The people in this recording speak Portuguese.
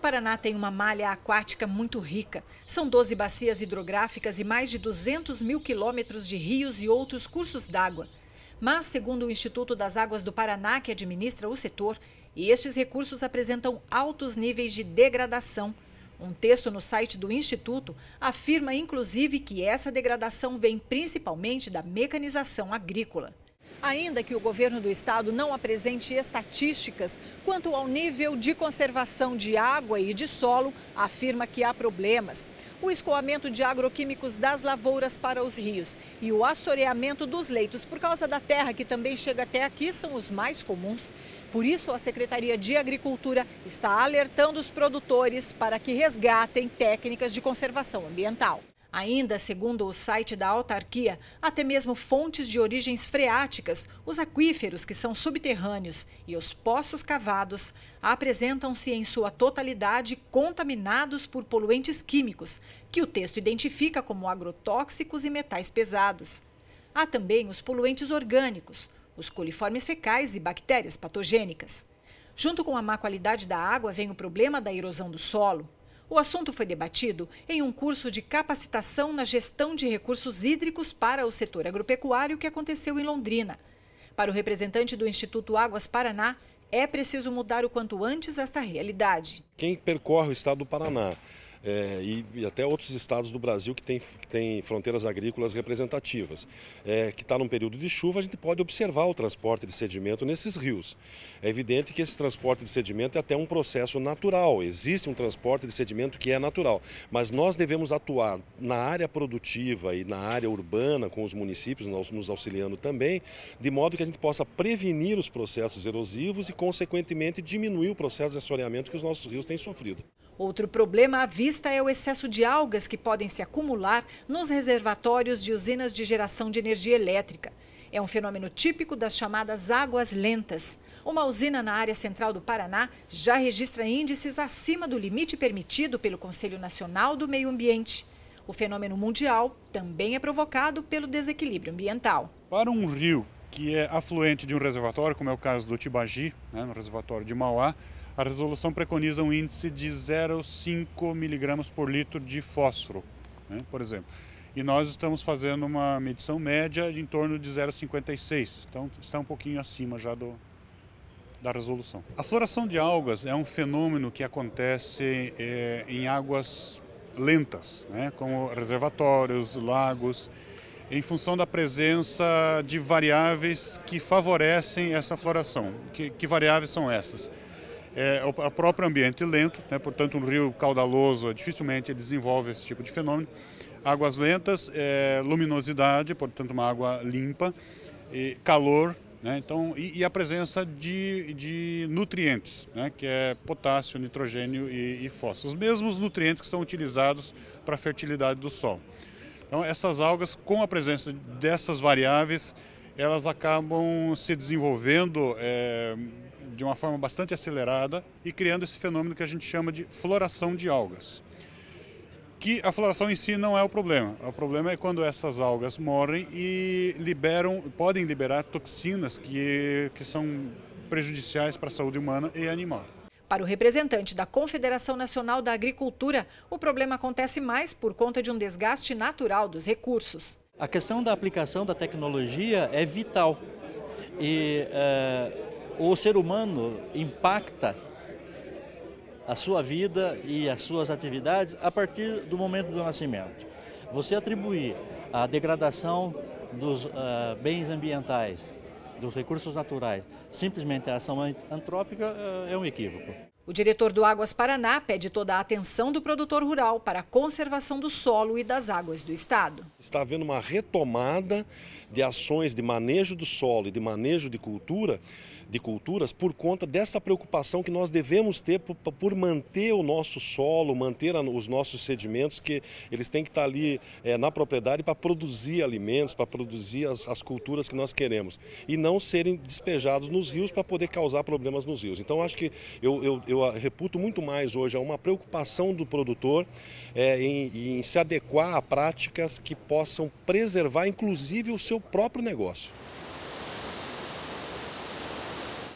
Paraná tem uma malha aquática muito rica. São 12 bacias hidrográficas e mais de 200 mil quilômetros de rios e outros cursos d'água. Mas, segundo o Instituto das Águas do Paraná, que administra o setor, estes recursos apresentam altos níveis de degradação. Um texto no site do Instituto afirma, inclusive, que essa degradação vem principalmente da mecanização agrícola. Ainda que o governo do estado não apresente estatísticas quanto ao nível de conservação de água e de solo, afirma que há problemas. O escoamento de agroquímicos das lavouras para os rios e o assoreamento dos leitos por causa da terra que também chega até aqui são os mais comuns. Por isso, a Secretaria de Agricultura está alertando os produtores para que resgatem técnicas de conservação ambiental. Ainda, segundo o site da autarquia, até mesmo fontes de origens freáticas, os aquíferos que são subterrâneos e os poços cavados apresentam-se em sua totalidade contaminados por poluentes químicos, que o texto identifica como agrotóxicos e metais pesados. Há também os poluentes orgânicos, os coliformes fecais e bactérias patogênicas. Junto com a má qualidade da água vem o problema da erosão do solo. O assunto foi debatido em um curso de capacitação na gestão de recursos hídricos para o setor agropecuário que aconteceu em Londrina. Para o representante do Instituto Águas Paraná, é preciso mudar o quanto antes esta realidade. Quem percorre o estado do Paraná e até outros estados do Brasil que tem fronteiras agrícolas representativas, que está num período de chuva, a gente pode observar o transporte de sedimento nesses rios. É evidente que esse transporte de sedimento é até um processo natural, existe um transporte de sedimento que é natural, mas nós devemos atuar na área produtiva e na área urbana com os municípios nos auxiliando também, de modo que a gente possa prevenir os processos erosivos e, consequentemente, diminuir o processo de assoreamento que os nossos rios têm sofrido. Outro problema à vista é o excesso de algas que podem se acumular nos reservatórios de usinas de geração de energia elétrica. É um fenômeno típico das chamadas águas lentas. Uma usina na área central do Paraná já registra índices acima do limite permitido pelo Conselho Nacional do Meio Ambiente. O fenômeno mundial também é provocado pelo desequilíbrio ambiental. Para um rio que é afluente de um reservatório, como é o caso do Tibagi, no reservatório de Mauá, a resolução preconiza um índice de 0,5 miligramas por litro de fósforo, por exemplo. E nós estamos fazendo uma medição média de em torno de 0,56, então está um pouquinho acima já da resolução. A floração de algas é um fenômeno que acontece em águas lentas, como reservatórios, lagos, em função da presença de variáveis que favorecem essa floração. Que variáveis são essas? O próprio ambiente lento, portanto um rio caudaloso dificilmente desenvolve esse tipo de fenômeno. Águas lentas, luminosidade, portanto uma água limpa, calor, então, e a presença de nutrientes, que é potássio, nitrogênio e fósforo, os mesmos nutrientes que são utilizados para a fertilidade do solo. Então essas algas, com a presença dessas variáveis, elas acabam se desenvolvendo de uma forma bastante acelerada e criando esse fenômeno que a gente chama de floração de algas. Que a floração em si não é o problema é quando essas algas morrem e podem liberar toxinas que são prejudiciais para a saúde humana e animal. Para o representante da Confederação Nacional da Agricultura, o problema acontece mais por conta de um desgaste natural dos recursos. A questão da aplicação da tecnologia é vital e o ser humano impacta a sua vida e as suas atividades a partir do momento do nascimento. Você atribuir a degradação dos bens ambientais, dos recursos naturais, simplesmente a ação antrópica é um equívoco. O diretor do Águas Paraná pede toda a atenção do produtor rural para a conservação do solo e das águas do estado. Está havendo uma retomada de ações de manejo do solo e de manejo de culturas por conta dessa preocupação que nós devemos ter por manter o nosso solo, manter os nossos sedimentos, que eles têm que estar ali na propriedade para produzir alimentos, para produzir as culturas que nós queremos e não serem despejados nos rios para poder causar problemas nos rios. Então acho que eu reputo muito mais hoje a uma preocupação do produtor em se adequar a práticas que possam preservar inclusive o seu próprio negócio.